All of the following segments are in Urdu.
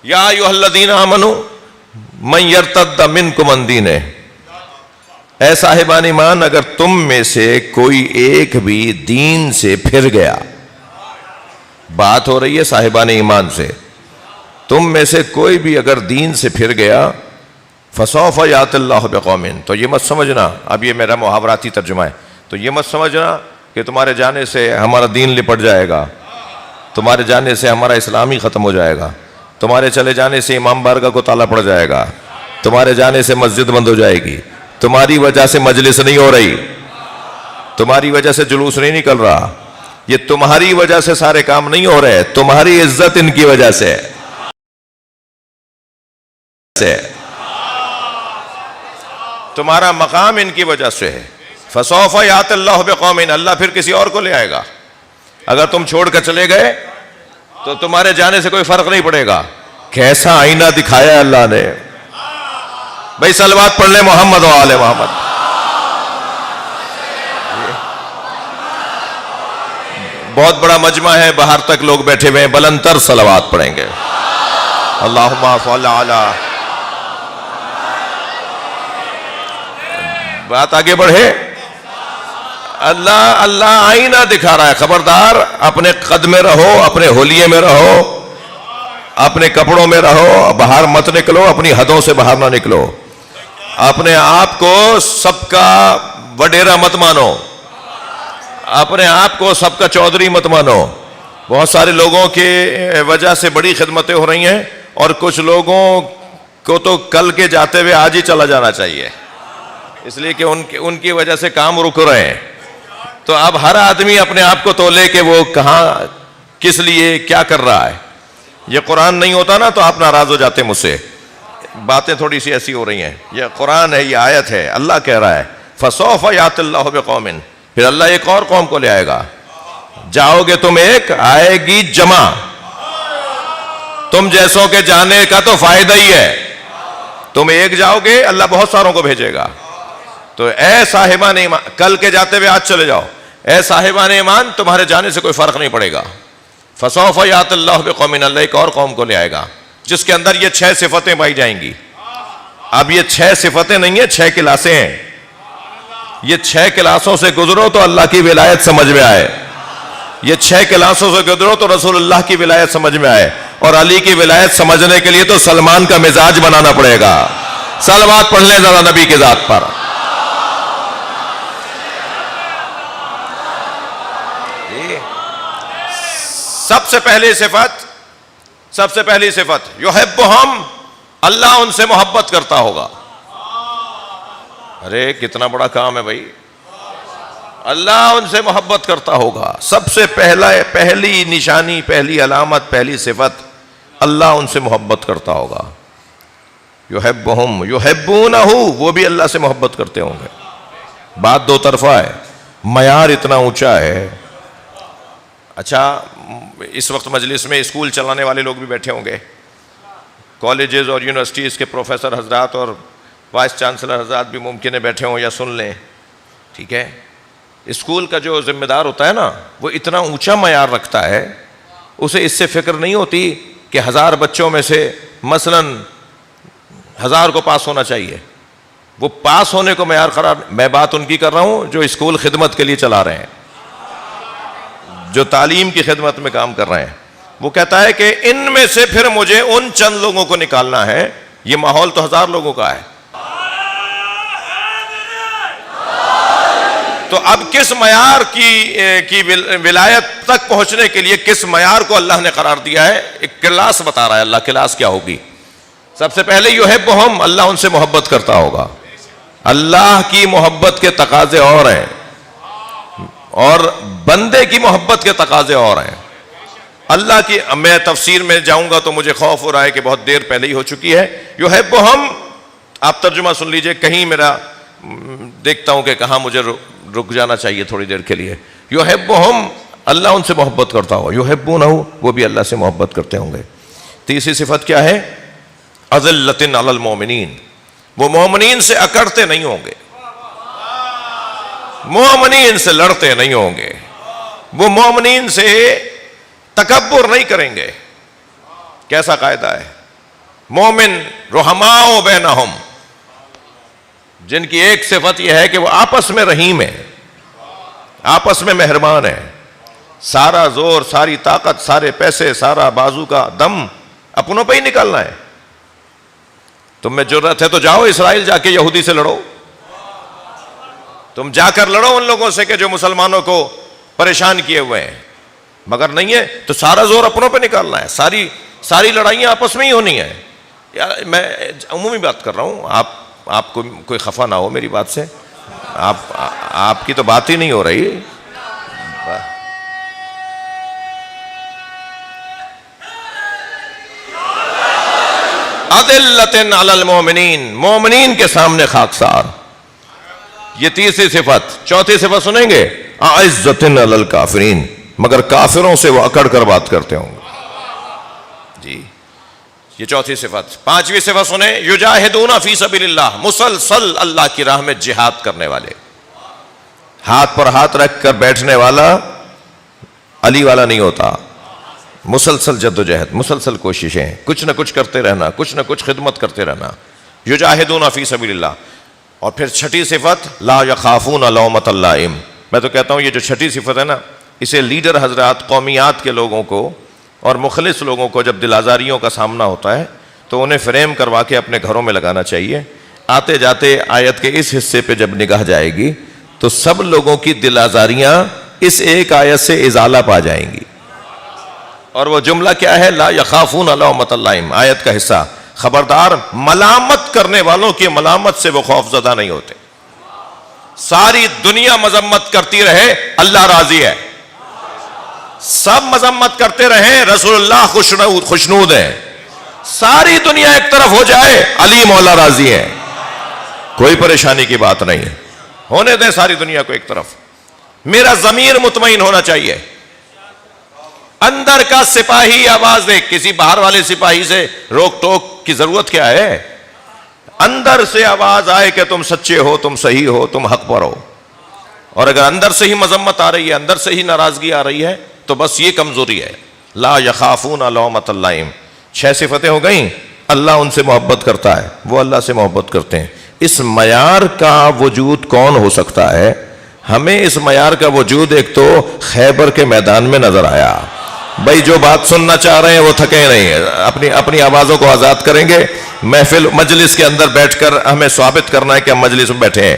یا ایھا الذین آمنوا من یرتد منکم عن دینہ، اے صاحبان ایمان اگر تم میں سے کوئی ایک بھی دین سے پھر گیا، بات ہو رہی ہے صاحبان ایمان سے، تم میں سے کوئی بھی اگر دین سے پھر گیا، فسوف یأتی اللہ بقوم، تو یہ مت سمجھنا، اب یہ میرا محاوراتی ترجمہ ہے، تو یہ مت سمجھنا کہ تمہارے جانے سے ہمارا دین لپٹ جائے گا، تمہارے جانے سے ہمارا اسلام ہی ختم ہو جائے گا، تمہارے چلے جانے سے امام بارگاہ کو تالا پڑ جائے گا، تمہارے جانے سے مسجد بند ہو جائے گی، تمہاری وجہ سے مجلس نہیں ہو رہی، تمہاری وجہ سے جلوس نہیں نکل رہا، یہ تمہاری وجہ سے سارے کام نہیں ہو رہے، تمہاری عزت ان کی وجہ سے، تمہارا مقام ان کی وجہ سے ہے۔ فسوف یأتی اللہ بقوم، اللہ پھر کسی اور کو لے آئے گا، اگر تم چھوڑ کر چلے گئے تو تمہارے جانے سے کوئی فرق نہیں پڑے گا۔ کیسا آئینہ دکھایا ہے اللہ نے، بھائی صلوات پڑھ لیں محمد و آل محمد۔ بہت بڑا مجمع ہے، باہر تک لوگ بیٹھے ہوئے ہیں، بلند تر صلوات پڑھیں گے۔ اللہم صل علی، بات آگے بڑھے، اللہ آئینہ دکھا رہا ہے، خبردار اپنے قد میں رہو، اپنے ہولیے میں رہو، اپنے کپڑوں میں رہو، باہر مت نکلو، اپنی حدوں سے باہر نہ نکلو، اپنے آپ کو سب کا وڈیرا مت مانو، اپنے آپ کو سب کا چودھری مت مانو۔ بہت سارے لوگوں کے وجہ سے بڑی خدمتیں ہو رہی ہیں، اور کچھ لوگوں کو تو کل کے جاتے ہوئے آج ہی چلا جانا چاہیے، اس لیے کہ ان کی وجہ سے کام رک رہے ہیں۔ تو اب ہر آدمی اپنے آپ کو تولے کہ وہ کہاں کس لیے کیا کر رہا ہے۔ یہ قرآن نہیں ہوتا نا تو آپ ناراض ہو جاتے مجھ سے، باتیں تھوڑی سی ایسی ہو رہی ہیں، یہ قرآن ہے، یہ آیت ہے، اللہ کہہ رہا ہے فسوف یأتی اللہ بقوم، پھر اللہ ایک اور قوم کو لے آئے گا، جاؤ گے تم ایک، آئے گی جمع، تم جیسوں کے جانے کا تو فائدہ ہی ہے، تم ایک جاؤ گے اللہ بہت ساروں کو بھیجے گا۔ تو اے صاحبان ایمان، کل کے جاتے ہوئے آج چلے جاؤ، اے صاحبان ایمان تمہارے جانے سے کوئی فرق نہیں پڑے گا۔ فسوف یأتی اللہ بقوم، اللہ ایک اور قوم کو لے آئے گا جس کے اندر یہ 6 صفتیں پائی جائیں گی۔ اب یہ 6 صفتیں نہیں ہیں، 6 کلاسیں ہیں، یہ 6 کلاسوں سے گزرو تو اللہ کی ولایت سمجھ میں آئے، یہ 6 کلاسوں سے گزرو تو رسول اللہ کی ولایت سمجھ میں آئے، اور علی کی ولایت سمجھنے کے لیے تو سلمان کا مزاج بنانا پڑے گا۔ صلوات پڑھ لیں ذرا نبی کی ذات پر۔ سب سے پہلی صفت یحبہم، اللہ ان سے محبت کرتا ہوگا۔ ارے کتنا بڑا کام ہے بھائی، اللہ ان سے محبت کرتا ہوگا۔ سب سے پہلی نشانی، پہلی علامت، پہلی صفت، اللہ ان سے محبت کرتا ہوگا۔ یحبہم یحبونہ، وہ بھی اللہ سے محبت کرتے ہوں گے۔ بات دو طرفہ ہے، معیار اتنا اونچا ہے۔ اچھا، اس وقت مجلس میں اسکول چلانے والے لوگ بھی بیٹھے ہوں گے، کالجز اور یونیورسٹیز کے پروفیسر حضرات اور وائس چانسلر حضرات بھی ممکن ہے بیٹھے ہوں یا سن لیں، ٹھیک ہے۔ اسکول کا جو ذمہ دار ہوتا ہے نا، وہ اتنا اونچا معیار رکھتا ہے، اسے اس سے فکر نہیں ہوتی کہ 1000 بچوں میں سے مثلاً 1000 کو پاس ہونا چاہیے، وہ پاس ہونے کو معیار قرار۔ میں بات ان کی کر رہا ہوں جو اسکول خدمت کے لیے چلا رہے ہیں، جو تعلیم کی خدمت میں کام کر رہے ہیں۔ وہ کہتا ہے کہ ان میں سے پھر مجھے ان چند لوگوں کو نکالنا ہے، یہ ماحول تو 1000 لوگوں کا ہے، تو اب کس معیار کی ولایت تک پہنچنے کے لیے کس معیار کو اللہ نے قرار دیا ہے، ایک کلاس بتا رہا ہے اللہ، کلاس کیا ہوگی۔ سب سے پہلے یحبہم، اللہ ان سے محبت کرتا ہوگا۔ اللہ کی محبت کے تقاضے اور ہیں، اور بندے کی محبت کے تقاضے اور ہیں۔ اللہ کی، میں تفسیر میں جاؤں گا تو مجھے خوف ہو رہا ہے کہ بہت دیر پہلے ہی ہو چکی ہے۔ یحبہم، آپ ترجمہ سن لیجئے، کہیں میرا دیکھتا ہوں کہ کہاں مجھے رک جانا چاہیے تھوڑی دیر کے لیے۔ یحبہم، اللہ ان سے محبت کرتا ہو، یحبونہ، وہ بھی اللہ سے محبت کرتے ہوں گے۔ تیسری صفت کیا ہے؟ اذلۃ علی المؤمنین، وہ مومنین سے اکڑتے نہیں ہوں گے، مومنین سے لڑتے نہیں ہوں گے، وہ مومنین سے تکبر نہیں کریں گے۔ کیسا قاعدہ ہے؟ مومن رحماء بینہم، جن کی ایک صفت یہ ہے کہ وہ آپس میں رحیم ہے، آپس میں مہربان ہے. سارا زور، ساری طاقت، سارے پیسے، سارا بازو کا دم اپنوں پہ ہی نکالنا ہے. تم میں جرت ہے تو جاؤ اسرائیل، جا کے یہودی سے لڑو. تم جا کر لڑو ان لوگوں سے کہ جو مسلمانوں کو پریشان کیے ہوئے ہیں. مگر نہیں ہے تو سارا زور اپنوں پہ نکالنا ہے. ساری لڑائیاں آپس میں ہی ہونی ہیں. میں عمومی بات کر رہا ہوں، آپ کو کوئی خفا نہ ہو میری بات سے. آپ کی تو بات ہی نہیں ہو رہی. اذلۃ علی المؤمنین، مومنین کے سامنے خاکسار. یہ تیسری صفت. چوتھی صفت سنیں گے، اعزۃ علی الکافرین، مگر کافروں سے وہ اکڑ کر بات کرتے ہوں گے. جی یہ چوتھی صفت. پانچویں صفت سنیں، یجاہدون فی سبیل اللہ، مسلسل اللہ کی راہ میں جہاد کرنے والے. ہاتھ پر ہاتھ رکھ کر بیٹھنے والا علی والا نہیں ہوتا. مسلسل جد و جہد، مسلسل کوششیں، کچھ نہ کچھ کرتے رہنا، کچھ نہ کچھ خدمت کرتے رہنا. یجاہدون فی سبیل اللہ. اور پھر چھٹی صفت، لا یخافون لومۃ لائم. میں تو کہتا ہوں یہ جو چھٹی صفت ہے نا، اسے لیڈر حضرات قومیات کے لوگوں کو اور مخلص لوگوں کو جب دل آزاریوں کا سامنا ہوتا ہے تو انہیں فریم کروا کے اپنے گھروں میں لگانا چاہیے. آتے جاتے آیت کے اس حصے پہ جب نگاہ جائے گی تو سب لوگوں کی دل آزاریاں اس ایک آیت سے ازالہ پا جائیں گی. اور وہ جملہ کیا ہے؟ لا یخافون لومۃ لائم. آیت کا حصہ، خبردار ملامت کرنے والوں کی ملامت سے وہ خوف زدہ نہیں ہوتے. ساری دنیا مذمت کرتی رہے، اللہ راضی ہے. سب مذمت کرتے رہیں، رسول اللہ خوشنود ہے. ساری دنیا ایک طرف ہو جائے، علی مولا راضی ہے. کوئی پریشانی کی بات نہیں ہے. ہونے دیں ساری دنیا کو ایک طرف. میرا ضمیر مطمئن ہونا چاہیے. اندر کا سپاہی آواز دے. کسی باہر والے سپاہی سے روک ٹوک کی ضرورت کیا ہے؟ اندر سے آواز آئے کہ تم سچے ہو، تم صحیح ہو، تم حق پر ہو. اور اگر اندر سے ہی مذمت آ رہی ہے، اندر سے ہی ناراضگی آ رہی ہے تو بس یہ کمزوری ہے. لا یخافون لومۃ لائم. 6 صفتیں ہو گئیں. اللہ ان سے محبت کرتا ہے، وہ اللہ سے محبت کرتے ہیں. اس معیار کا وجود کون ہو سکتا ہے؟ ہمیں اس معیار کا وجود ایک تو خیبر کے میدان میں نظر آیا. بھائی جو بات سننا چاہ رہے ہیں وہ تھکے نہیں، اپنی آوازوں کو آزاد کریں گے. محفل مجلس کے اندر بیٹھ کر ہمیں ثابت کرنا ہے کہ ہم مجلس میں بیٹھے ہیں.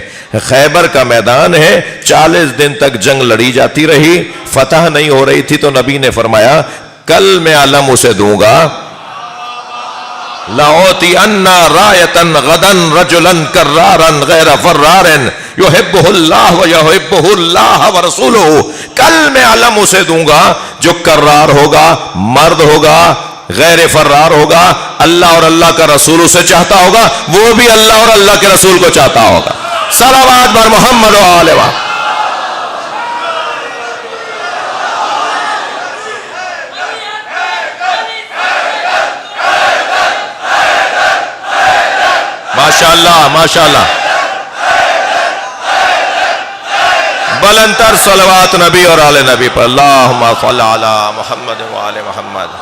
خیبر کا میدان ہے، 40 دن تک جنگ لڑی جاتی رہی، فتح نہیں ہو رہی تھی. تو نبی نے فرمایا کل میں علم اسے دوں گا، لَأُعْطِيَنَّ رَایَةً غَدًا رَجُلًا كَرَّارًا غَيْرَ فَرَّارٍ يُحِبُّهُ اللَّهُ وَيُحِبُّهُ اللَّهُ وَرَسُولُهُ. کل میں علم اسے دوں گا جو کرار ہوگا، مرد ہوگا، غیر فرار ہوگا، اللہ اور اللہ کا رسول اسے چاہتا ہوگا، وہ بھی اللہ اور اللہ کے رسول کو چاہتا ہوگا. صلوات بر محمد و آل محمد. ماشاءاللہ ماشاءاللہ. بلندتر صلوات نبی اور آل نبی پر. اللہم صل علی محمد و آل محمد.